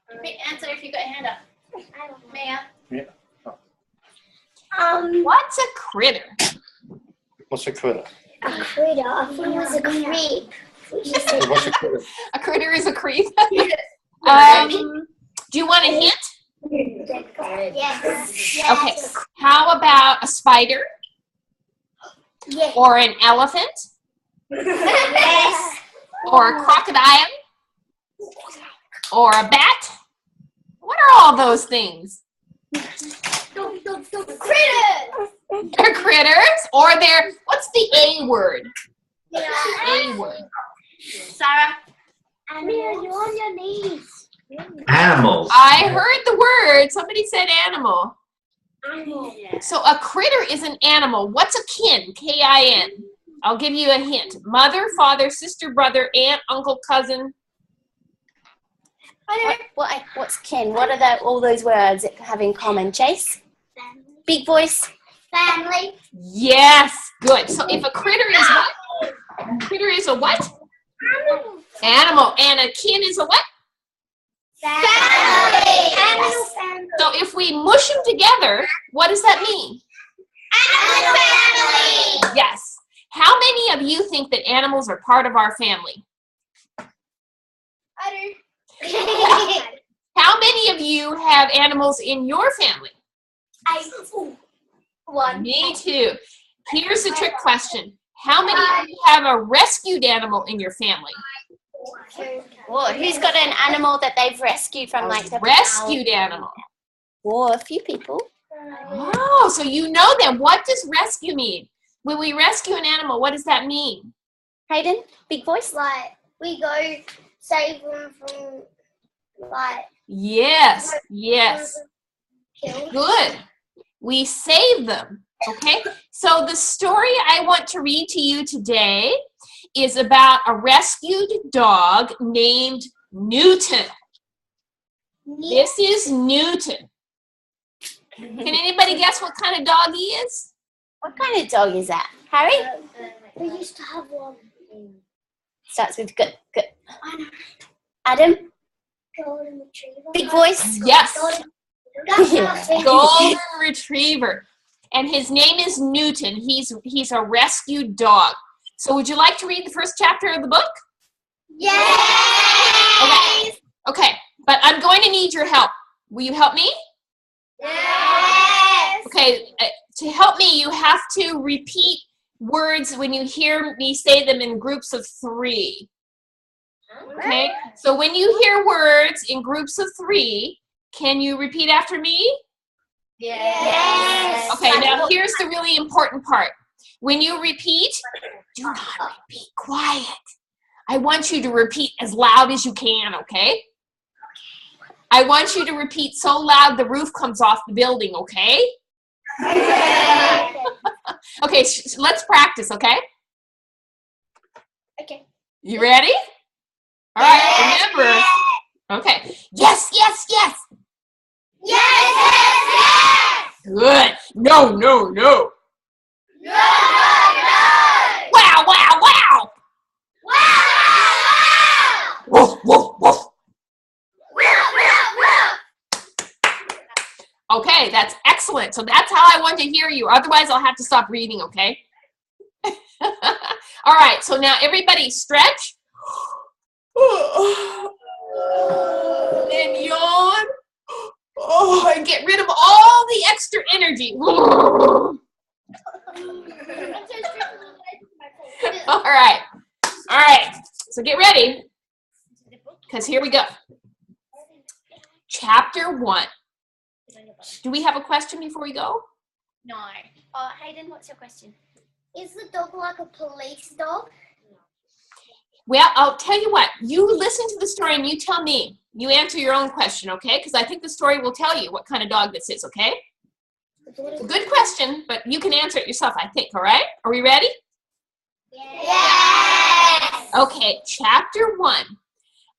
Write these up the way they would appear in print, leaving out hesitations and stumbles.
Answer if you got your hand up. Maya? Yeah. What's a critter? What's a critter? A critter? I thought it was a creep. What's a critter? A critter is a creep. Do you want a hint? Yes. Okay. How about a spider? Yes. Or an elephant? Yes. Or a crocodile? Or a bat? What are all those things? Critters. They're critters, or they're, what's the A word? A word. Sarah? Mia, you're on your knees. Animals. I heard the word. Somebody said animal. Animal. So a critter is an animal. What's a kin? K-I-N. I'll give you a hint. Mother, father, sister, brother, aunt, uncle, cousin. What's kin? What are all those words that have in common? Chase? Family. Big voice? Family. Yes, good. So if a critter is what? A critter is a what? Animal. Animal. And a kin is a what? Family. Animal family. So if we mush them together, what does that mean? Animal family. Yes. How many of you think that animals are part of our family? I do. How many of you have animals in your family? One. Me too. Here's a trick question. How many of you have a rescued animal in your family? Whoa, who's got an animal that they've rescued from like the Rescued animal. Whoa, a few people. Oh, so you know them. What does rescue mean? When we rescue an animal, what does that mean? Hayden, big voice. Like, we go save them from, like, Yes, yes. kill. Good. We save them. Okay, so the story I want to read to you today is about a rescued dog named Newton. This is Newton. Can anybody guess what kind of dog he is? What kind of dog is that? Harry? We used to have one. Starts with good. Adam? Golden retriever. Big voice. Yes, Golden golden retriever. And his name is Newton. He's a rescued dog. So would you like to read the first chapter of the book? Yes. Okay, but I'm going to need your help. Will you help me? Yes. Okay, to help me, you have to repeat words when you hear me say them in groups of 3. Okay, so when you hear words in groups of 3, can you repeat after me? Yes. Okay, now here's the really important part. When you repeat, do not repeat quiet. I want you to repeat as loud as you can, okay? I want you to repeat so loud the roof comes off the building, okay? Okay, let's practice, okay? Okay. You ready? All right, remember. Okay. Yes, yes, yes. Yes. Good. No, no, no. No. No. Wow, wow, wow. Wow. Woof, woof, woof. Okay, that's excellent. So that's how I want to hear you. Otherwise, I'll have to stop reading, okay? All right, so now everybody stretch. And yawn. Oh, and get rid of all the extra energy. All right. All right. So get ready, because here we go. Chapter 1. Do we have a question before we go? No. Hayden, what's your question? Is the dog like a police dog? Well, I'll tell you what. You listen to the story and you tell me. You answer your own question, okay? Because I think the story will tell you what kind of dog this is, okay? It's a good question, but you can answer it yourself, I think, all right? Are we ready? Yes. Okay, chapter 1.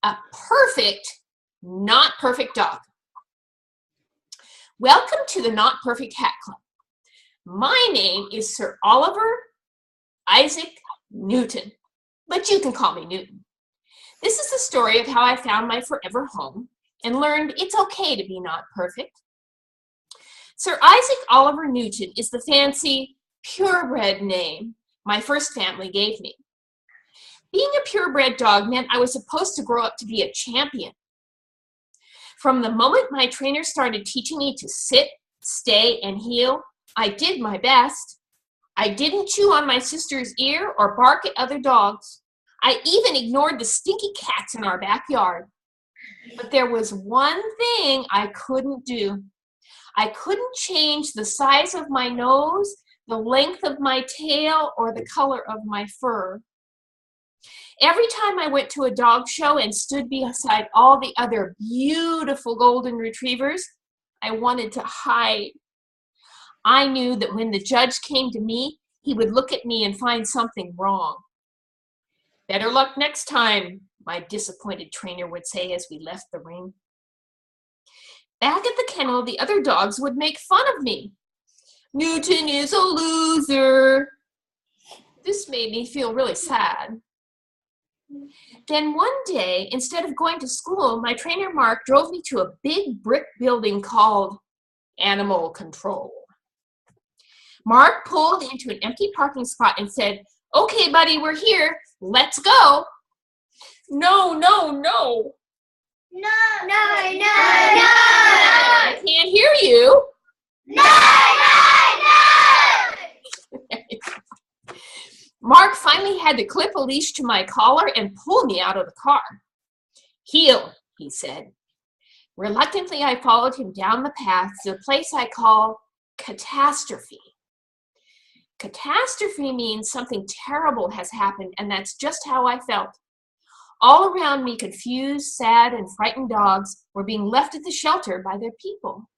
A perfect, not perfect dog. Welcome to the Not Perfect Hat Club. My name is Sir Oliver Isaac Newton, but you can call me Newton. This is the story of how I found my forever home and learned it's okay to be not perfect. Sir Isaac Oliver Newton is the fancy, purebred name my first family gave me. Being a purebred dog meant I was supposed to grow up to be a champion. From the moment my trainer started teaching me to sit, stay, and heel, I did my best. I didn't chew on my sister's ear or bark at other dogs. I even ignored the stinky cats in our backyard. But there was one thing I couldn't do. I couldn't change the size of my nose, the length of my tail, or the color of my fur. Every time I went to a dog show and stood beside all the other beautiful golden retrievers, I wanted to hide. I knew that when the judge came to me, he would look at me and find something wrong. Better luck next time, my disappointed trainer would say as we left the ring. Back at the kennel, the other dogs would make fun of me. Newton is a loser. This made me feel really sad. Then one day, instead of going to school, my trainer Mark drove me to a big brick building called Animal Control. Mark pulled into an empty parking spot and said, "Okay, buddy, we're here. Let's go." No, no, no. No, no, no, no. I can't hear you. No, no, no. Mark finally had to clip a leash to my collar and pull me out of the car. "Heel," he said. Reluctantly, I followed him down the path to a place I call catastrophe. Catastrophe means something terrible has happened, and that's just how I felt. All around me, confused, sad, and frightened dogs were being left at the shelter by their people.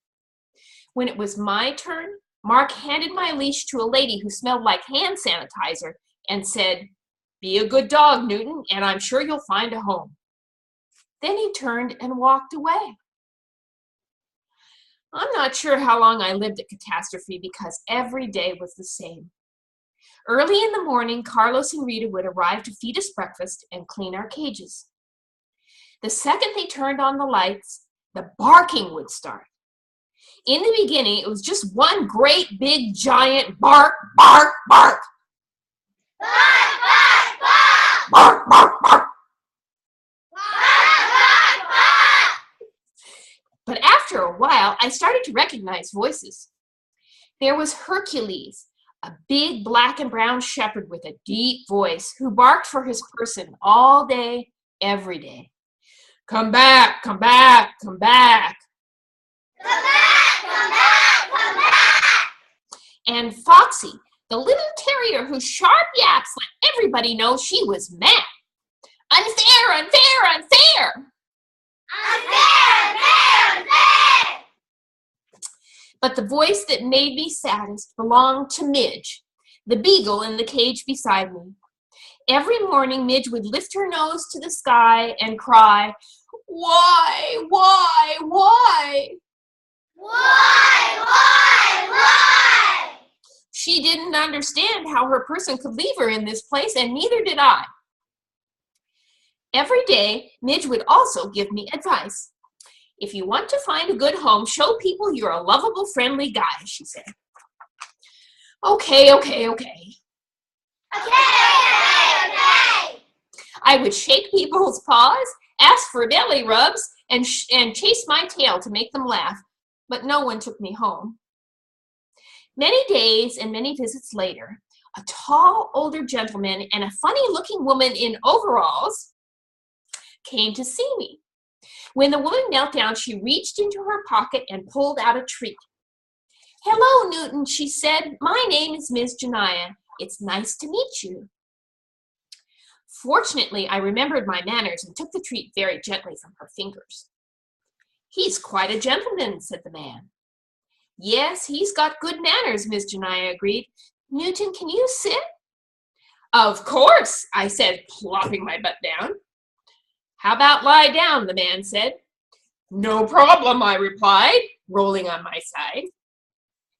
When it was my turn, Mark handed my leash to a lady who smelled like hand sanitizer and said, "Be a good dog, Newton, and I'm sure you'll find a home." Then he turned and walked away. I'm not sure how long I lived at Catastrophe because every day was the same. Early in the morning, Carlos and Rita would arrive to feed us breakfast and clean our cages. The second they turned on the lights, the barking would start. In the beginning, it was just one great big giant bark, bark, bark. Bark, bark, bark. Bark, bark, bark. Bark, bark, bark. But after a while, I started to recognize voices. There was Hercules, a big black and brown shepherd with a deep voice who barked for his person all day, every day. "Come back, come back, come back." Come back, come back, come back. And Foxy, the little terrier whose sharp yaps let everybody know she was mad. "Unfair, unfair, unfair." Unfair, unfair, unfair. But the voice that made me saddest belonged to Midge, the beagle in the cage beside me. Every morning, Midge would lift her nose to the sky and cry, "Why, why, why?" Why? She didn't understand how her person could leave her in this place, and neither did I. Every day, Midge would also give me advice. "If you want to find a good home, show people you're a lovable, friendly guy," she said. Okay. Okay. I would shake people's paws, ask for belly rubs, and chase my tail to make them laugh, but no one took me home. Many days and many visits later, a tall, older gentleman and a funny-looking woman in overalls came to see me. When the woman knelt down, she reached into her pocket and pulled out a treat. "Hello, Newton," she said. "My name is Ms. Jenaia. It's nice to meet you." Fortunately, I remembered my manners and took the treat very gently from her fingers. "He's quite a gentleman," said the man. "Yes, he's got good manners," Ms. Jenaia agreed. "Newton, can you sit?" "Of course," I said, plopping my butt down. "How about lie down?" the man said. "No problem," I replied, rolling on my side.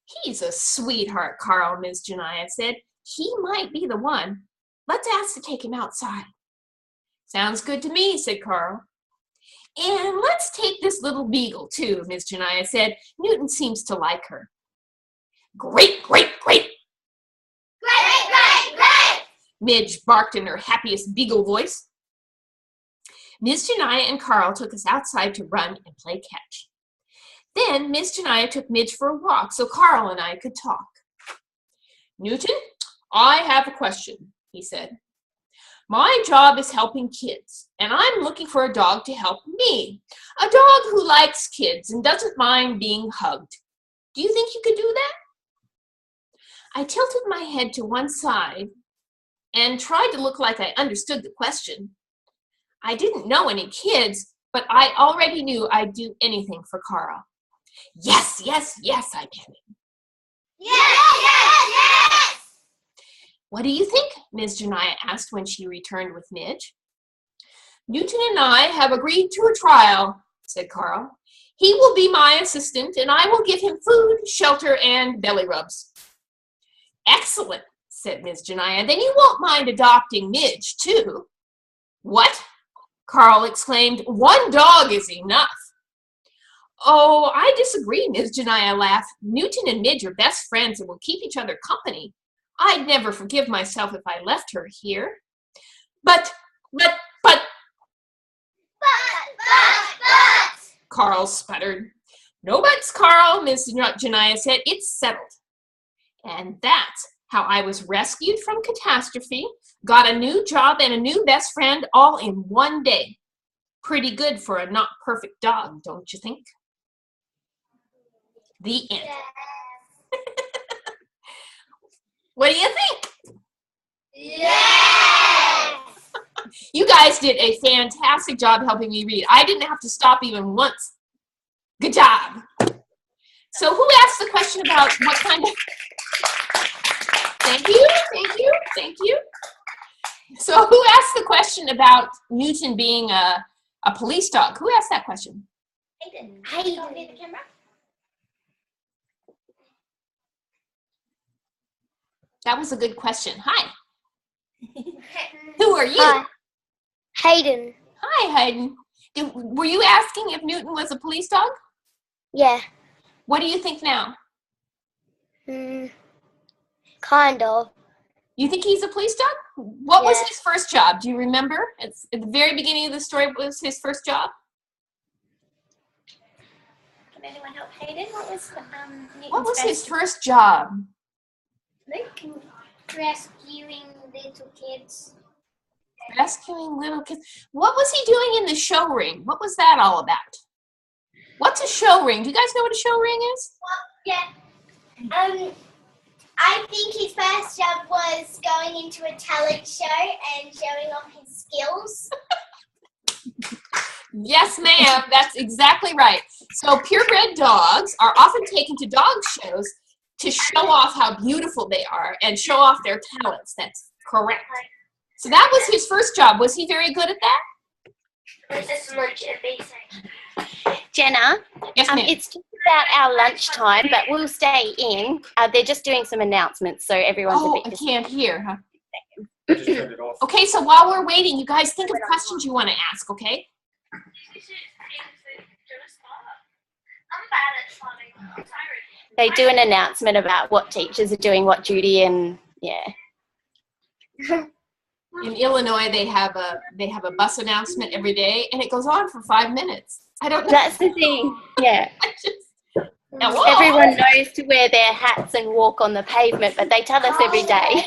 "He's a sweetheart, Carl," Ms. Jenaia said. "He might be the one. Let's ask to take him outside." "Sounds good to me," said Carl. And let's take this little beagle, too, Miss Jenaia said. Newton seems to like her. Great, great, great. Great, great, great. Midge barked in her happiest beagle voice. Miss Jenaia and Carl took us outside to run and play catch. Then Miss Jenaia took Midge for a walk so Carl and I could talk. Newton, I have a question, he said. My job is helping kids, and I'm looking for a dog to help me. A dog who likes kids and doesn't mind being hugged. Do you think you could do that? I tilted my head to one side and tried to look like I understood the question. I didn't know any kids, but I already knew I'd do anything for Carl. Yes, yes, yes, I panted. Yes, yes, yes. What do you think? Ms. Jenaia asked when she returned with Midge. Newton and I have agreed to a trial, said Carl. He will be my assistant, and I will give him food, shelter, and belly rubs. Excellent, said Ms. Jenaia. Then you won't mind adopting Midge, too. What? Carl exclaimed. One dog is enough. Oh, I disagree, Ms. Jenaia laughed. Newton and Midge are best friends and will keep each other company. I'd never forgive myself if I left her here. But, Carl sputtered. No buts, Carl, Ms. Jenaia said. It's settled. And that's how I was rescued from catastrophe, got a new job and a new best friend all in one day. Pretty good for a not perfect dog, don't you think? The end. What do you think? Yes. You guys did a fantastic job helping me read. I didn't have to stop even once. Good job. So who asked the question about what kind of... Thank you, thank you, thank you. So who asked the question about Newton being a police dog? Who asked that question? Hayden. Hayden. The camera. That was a good question. Hi. Who are you? Hi. Hayden. Hi, Hayden. Were you asking if Newton was a police dog? Yeah. What do you think now? Kind of. You think he's a police dog? What was Yeah. his first job? Do you remember? At the very beginning of the story, what was his first job? Can anyone help Hayden? What was his first job? Like rescuing little kids. Rescuing little kids. What was he doing in the show ring? What was that all about? What's a show ring? Do you guys know what a show ring is? Yeah. I think his first job was going into a talent show and showing off his skills. Yes, ma'am. That's exactly right. So purebred dogs are often taken to dog shows to show off how beautiful they are and show off their talents. That's correct. So that was his first job. Was he very good at that? Jenna, Yes, ma'am. it's just about our lunchtime, but we'll stay in. They're just doing some announcements, so everyone's a Oh, bit I can't hear, huh? I just turned it off. Okay, so while we're waiting, you guys think of questions you want to ask, okay? They do an announcement about what teachers are doing what duty, and yeah. In Illinois, they have a bus announcement every day, and it goes on for 5 minutes. I don't know. That's the thing. Yeah. I just, now, whoa. Everyone knows to wear their hats and walk on the pavement, but they tell us every day.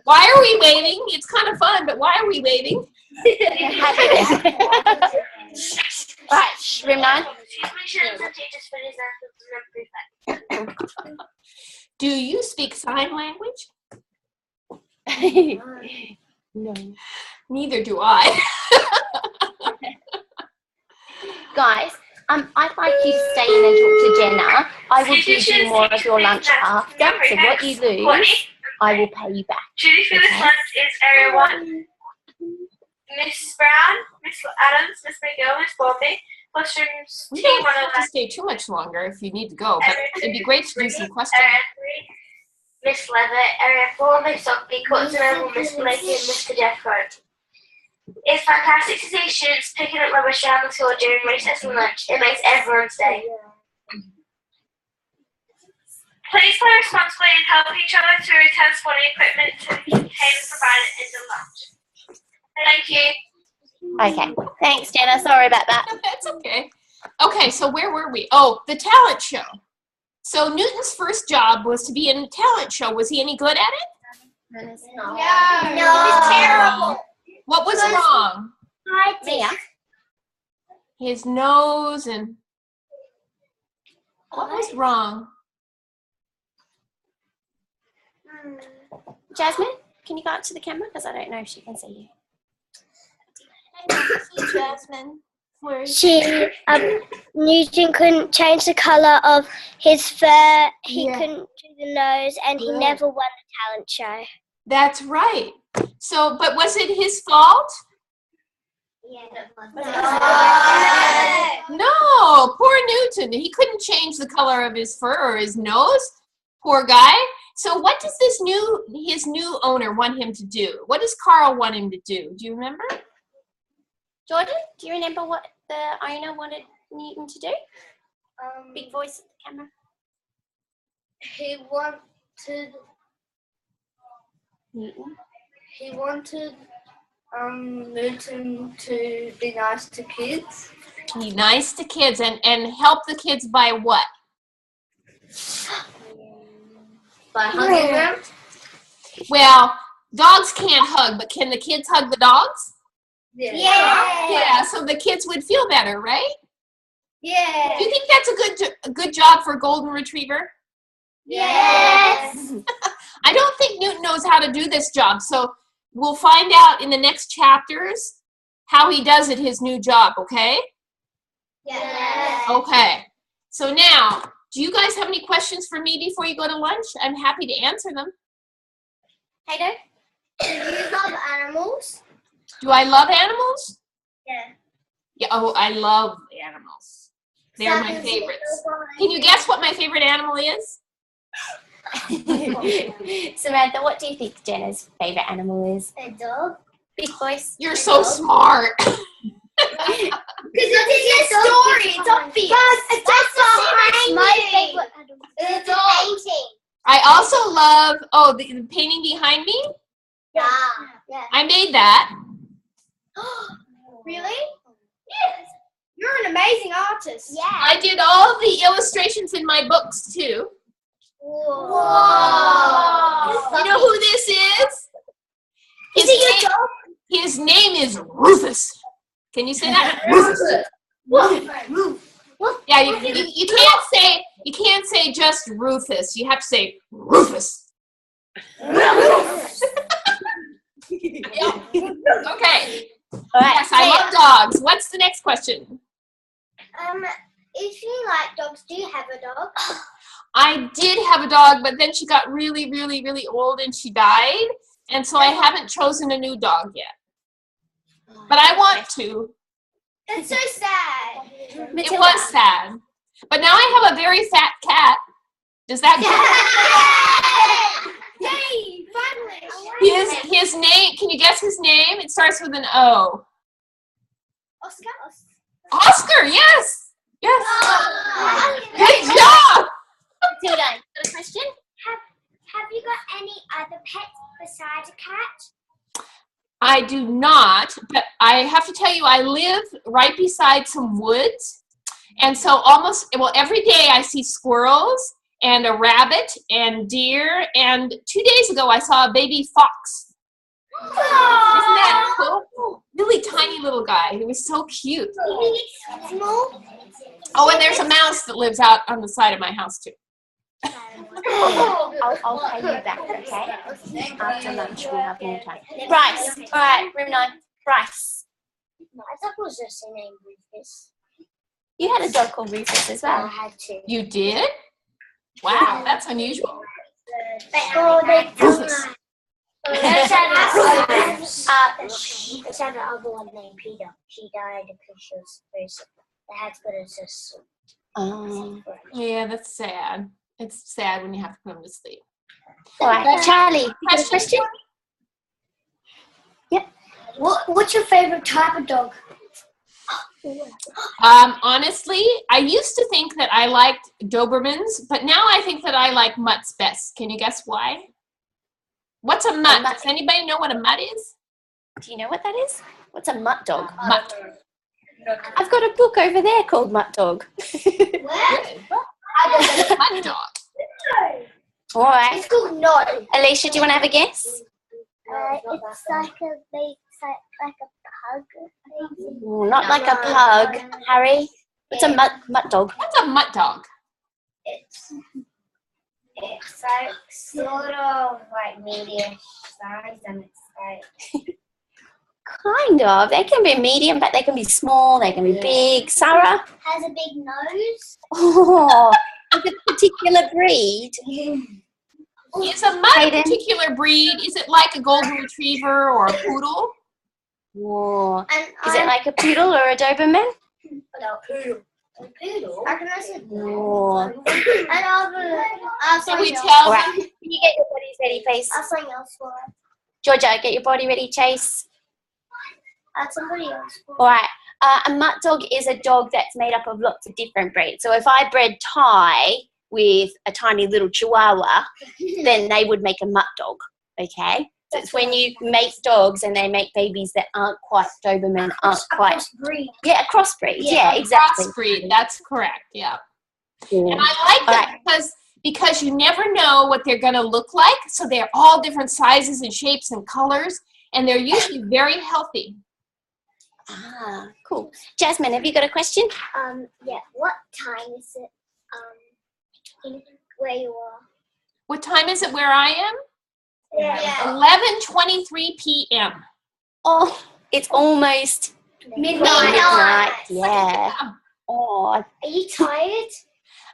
Why are we waving? It's kind of fun, but why are we waving? Right, room 9. Do you speak sign language? No. Neither do I. Guys, I'd like you to stay in and talk to Jenna. I will give you more of your lunch after, so what you lose, I will pay you back. Judy for this lunch is Area 1. Miss Brown, Miss Adams, Miss McGill, Miss Bobby. Questions We T109. don't have to stay too much longer if you need to go, but it'd be great to do some questions. Area 3, Miss Levett. Area 4, Miss Sophie. Courts and Oval, Miss Blakey, and Mr. Jeffcoat. It's fantastic to see students picking up rubbish around the school during recess and lunch. It makes everyone's day. Please play responsibly and help each other to return sporting equipment to the container provided in the lunch. Thank you. Okay. Thanks, Jenna. Sorry about that. That's okay. Okay, so where were we? Oh, the talent show. So Newton's first job was to be in a talent show. Was he any good at it? No. No. It was terrible. What was wrong? Mia. His nose and... What was wrong? Jasmine, can you go up to the camera? Because I don't know if she can see you. Jasmine. Where is Newton couldn't change the colour of his fur, he couldn't do the nose, and he never won the talent show. That's right. So, but was it his fault? No, poor Newton. He couldn't change the color of his fur or his nose. Poor guy. So what does his new owner want him to do? What does Carl want him to do? Do you remember? Jordan, do you remember what the owner wanted Newton to do? Big voice at the camera. He wanted Newton. Newton to be nice to kids. Be nice to kids and help the kids by what? By hugging them. Well, dogs can't hug, but can the kids hug the dogs? Yeah. So the kids would feel better, right? Yeah. Do you think that's a good job for a golden retriever? Yes. I don't think Newton knows how to do this job, so we'll find out in the next chapters how he does at his new job, okay? Yes. Okay. So now, do you guys have any questions for me before you go to lunch? I'm happy to answer them. Hayden? Do you love animals? Do I love animals? Yeah. Yeah. Oh, I love animals. They're my favorites. Can you guess what my favorite animal is? Samantha, what do you think Jenna's favourite animal is? A dog. Big voice. You're so smart. Because it's in the story. It's obvious. That's My favourite animal. It's a painting. I also love, the painting behind me. Yeah. I made that. Really? Yes. You're an amazing artist. Yeah. I did all the illustrations in my books too. Whoa. You know who this is? His name is Rufus. Can you say that? Rufus. Yeah, you can't say just Rufus. You have to say Rufus. Okay. All right. Yes, I love dogs. What's the next question? If you like dogs, do you have a dog? I did have a dog, but then she got really, really, really old and she died. And so I haven't chosen a new dog yet. But I want to. That's so sad. It was sad. But now I have a very fat cat. Does that count? Yay! Finally. His name, can you guess his name? It starts with an O. Oscar. Oscar, yes. Yes. Oh. Good job. Matilda, got a question? Have you got any other pets besides a cat? I do not, but I have to tell you, I live right beside some woods. And so every day I see squirrels and a rabbit and deer. And 2 days ago, I saw a baby fox. Isn't that cool? Really tiny little guy. He was so cute. Small? Oh, and there's a mouse that lives out on the side of my house, too. I'll pay you back, okay? After lunch, we'll have more time. Bryce. All right, room 9. Bryce. No, I thought it was just a name Rufus. You had a dog called Rufus as I well. had to. You did? Wow, that's unusual. Rufus. There's another one named Peter. She died because she was very sick. They had to put her to sleep. Oh. Yeah, that's sad. It's sad when you have to put him to sleep. All right, Charlie. You got a question? Yep. What's your favorite type of dog? Honestly, I used to think that I liked Dobermans, but now I think that I like mutts best. Can you guess why? What's a mutt? Does anybody know what a mutt is? Do you know what that is? What's a mutt dog? Mutt. I've got a book over there called Mutt Dog. Mutt dog. All right. It's called No. Alicia, do you want to have a guess? It's like a pug. Not like a pug, Harry. What's a mutt dog? What's a mutt dog? It's like sort of like medium size, and it's like Kind of. They can be medium, but they can be small. They can be big. Sarah? has a big nose. Oh, is it a particular breed? Is a mutt a Hayden? particular breed? Is it like a golden retriever or a poodle? Oh. And Is it like a poodle or a Doberman? a poodle? I can also Oh. and I'll Can we something else. tell All right. them? Can you get your bodies ready, please? I'll something else for it. Georgia, get your body ready, Chase. Somebody else for All right. A mutt dog is a dog that's made up of lots of different breeds. So if I bred Thai with a tiny little Chihuahua, then they would make a mutt dog, okay? So it's when you make dogs and they make babies that aren't quite Doberman, aren't quite... breed. Yeah, a crossbreed. Yeah, exactly. Crossbreed, that's correct, yeah. Yeah. And I like that because you never know what they're going to look like. So they're all different sizes and shapes and colors, and they're usually very healthy. Ah, cool. Jasmine, have you got a question? Yeah. What time is it? Where you are? What time is it where I am? Yeah. 11:23 p.m. Oh, it's almost midnight. Yeah. Oh, Are you tired?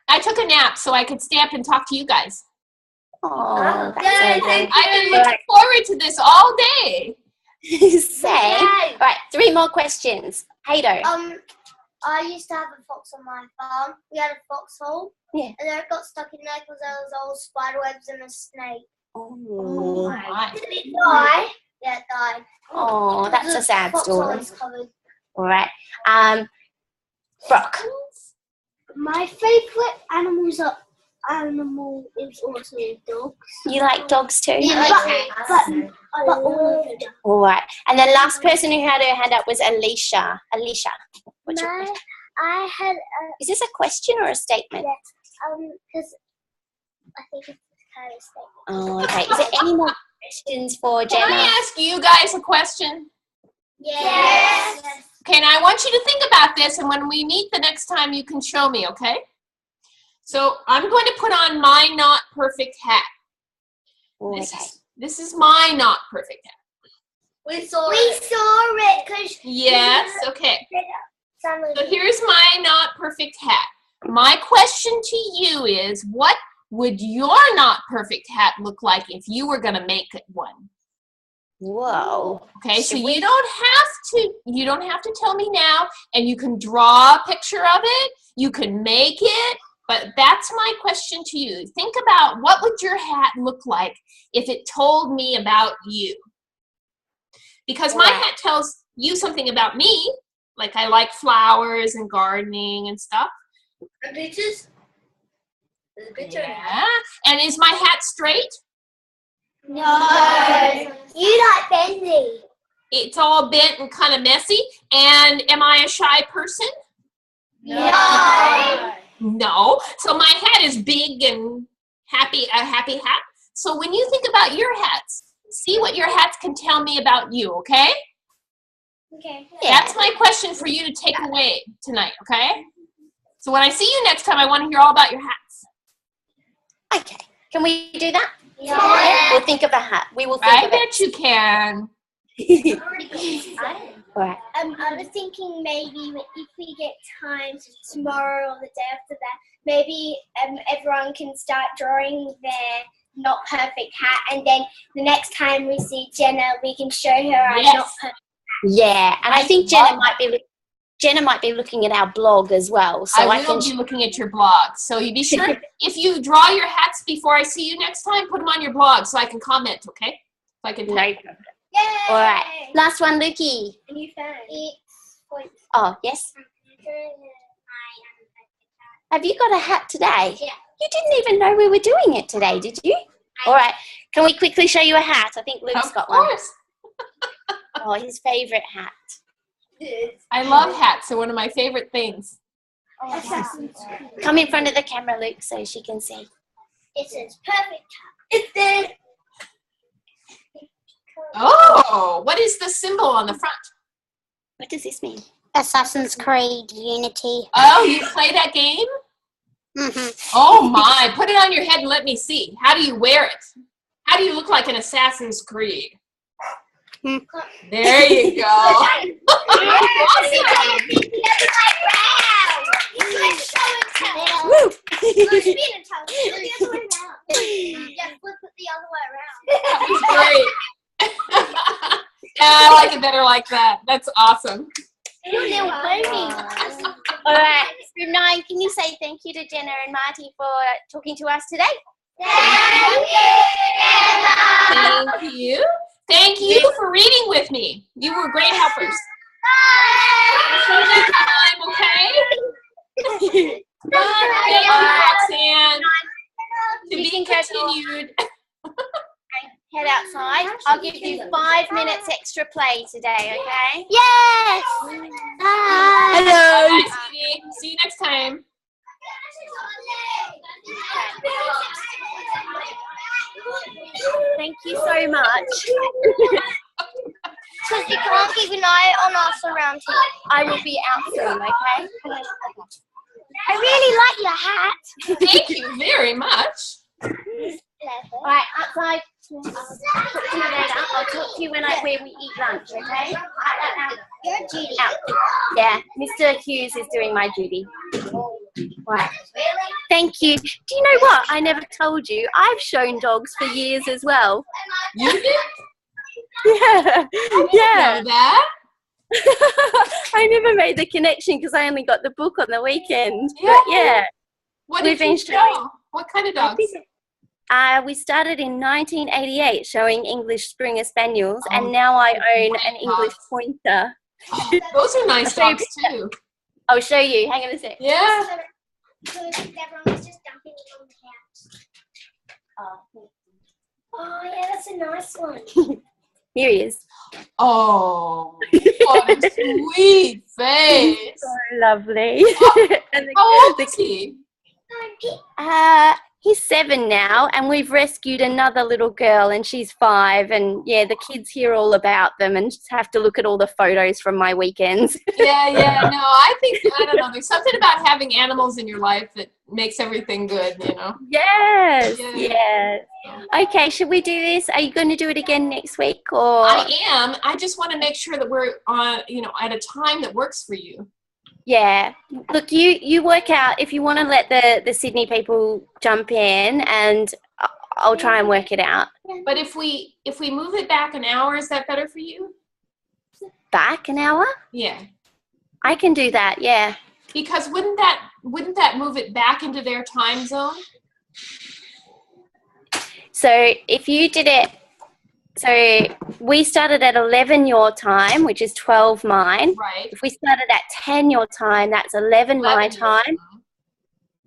I took a nap so I could stay up and talk to you guys. that's Yay, so thank I've been looking forward to this all day. Same. All right, 3 more questions. Haydo. I used to have a fox on my farm. We had a foxhole. Yeah. And then it got stuck in there because there was all spider webs and a snake. Oh, My. Did it die? Yeah, it died. oh, that's a sad Foxhole story. is covered. All right. Brock. My favourite animal is also dogs. You like dogs too? But all of them. All right. And the last person who had her hand up was Alicia. Alicia, what's your question? I had Is this a question or a statement? because I think it's kind of statement. Oh, okay. Is there any more questions for Can I Jena? ask you guys a question? Yes. Okay, and I want you to think about this, and when we meet the next time, you can show me, okay? So I'm going to put on my not perfect hat. Oh, This okay. this is my not perfect hat. We saw it because Yes, okay. So here's my not perfect hat. My question to you is, what would your not perfect hat look like if you were going to make it one? Whoa. Okay, so you don't have to tell me now, and you can draw a picture of it, you can make it, but that's my question to you. Think about what would your hat look like if it told me about you? Because my hat tells you something about me, like I like flowers and gardening and stuff. the pictures. There's a picture. Yeah. And is my hat straight? No. You like bendy. It's all bent and kind of messy. And am I a shy person? No. No. So my hat is big and happy, a happy hat. So when you think about your hats, see what your hats can tell me about you, okay? Okay. That's my question for you to take away tonight, okay? So when I see you next time, I want to hear all about your hats. Okay. Can we do that? Yeah. We'll think of a hat. We will think I of bet you can. it. All right. I was thinking maybe if we get time tomorrow or the day after that, maybe everyone can start drawing their not perfect hat, and then the next time we see Jena, we can show her our Yes. not perfect. Yeah, and I think Jena might be looking at our blog as well. So I will be looking at your blog. So you be sure, if you draw your hats before I see you next time, put them on your blog so I can comment, okay? So I can No problem. Yay! All right. Last one, Lukey. A new phone. Oh, yes. Have you got a hat today? Yeah. You didn't even know we were doing it today, did you? All right. Can we quickly show you a hat? I think Luke's Of got one. course. Oh, his favourite hat. I love hats. They're one of my favorite things. Come in front of the camera, Luke, so she can see. It says perfect. It's there. Oh, what is the symbol on the front? What does this mean? Assassin's Creed Unity. Oh, you play that game? Oh my, put it on your head and let me see. How do you wear it? How do you look like an Assassin's Creed? There you go. Awesome. Woo! That was great. Yeah, I like it better like that. That's awesome. All right, Room 9, can you say thank you to Jenna and Marty for talking to us today? Thank you. Thank you for reading with me. You were great helpers. See you next time, okay? Thank you, Roxanne. To be continued. Head outside. I'll give you 5 minutes extra play today, okay? Yes! Hello. Bye, sweetie. See you next time. Thank you so much. Because you can't keep an eye on us around here. I will be out soon, okay? I really like your hat. Thank you very much. All right, outside. I'll talk to you later. I'll talk to you when we eat lunch, okay? Your duty. Out. Yeah, Mr. Hughes is doing my duty. Right. Thank you. Do you know what? I never told you. I've shown dogs for years as well. You did? Yeah. Yeah. Know that? I never made the connection because I only got the book on the weekend. Yeah. But yeah. What We've did you been showing- show? What kind of dogs? We started in 1988 showing English Springer Spaniels, Oh, and now I own great an English dogs. Pointer. Those are nice I'll show you dogs too. I'll show you. Hang on a sec. Yeah. Everyone was just dumping it on the couch. Oh, yeah, that's a nice one. Here he is. Oh, what a sweet face. So lovely. And How old is he? he's 7 now, and we've rescued another little girl, and she's 5. And yeah, the kids hear all about them and just have to look at all the photos from my weekends. Yeah. No, I don't know. There's something about having animals in your life that makes everything good, you know? Yes. Yeah. Yes. Okay, should we do this? Are you going to do it again next week, or? I am. I just want to make sure that we're on, at a time that works for you. Yeah. Look, you work out if you want to let the Sydney people jump in, and I'll try and work it out. But if we move it back an hour, is that better for you? Back an hour? Yeah. I can do that. Yeah. Because wouldn't that move it back into their time zone? So if you did it, so we started at 11 your time, which is 12 mine. Right. If we started at 10 your time, that's 11 my 11 your time.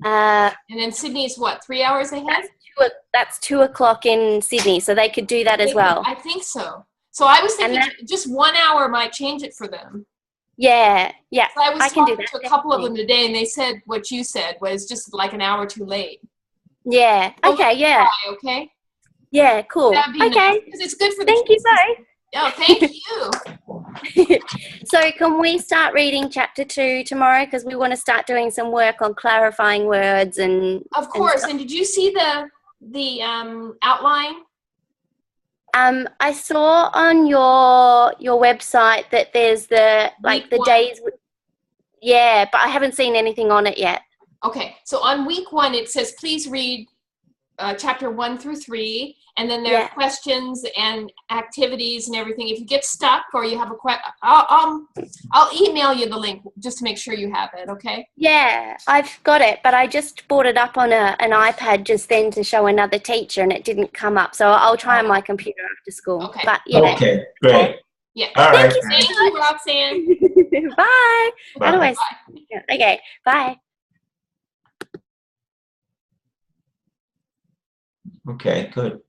And then Sydney's what, 3 hours ahead? That's 2 o'clock in Sydney, so they could do that as well. I think so. So I was thinking And just 1 hour might change it for them. Yeah. So I was I can do talking that, to a couple of definitely. them today, and they said what you said was just like an hour too late. Yeah. Okay. Yeah. Okay. Yeah. Cool. That'd be Okay. nice, 'cause it's good for the Thank you kids. both. Oh, thank you. So can we start reading chapter 2 tomorrow? Because we want to start doing some work on clarifying words and. Of course. And did you see the outline? I saw on your website that there's the Week the one. days. Yeah, but I haven't seen anything on it yet. Okay. So on week 1, it says please read chapter 1 through 3, and then there are Yeah. questions and activities and everything. If you get stuck or you have a question, I'll email you the link just to make sure you have it, okay? Yeah, I've got it, but I just brought it up on an iPad just then to show another teacher, and it didn't come up. So I'll try on my computer after school. Okay. But yeah. Okay, great. Yeah. All right. Thank you, Roxanne. Bye. Bye. How do I? Bye. Yeah, okay. Bye. Okay, good.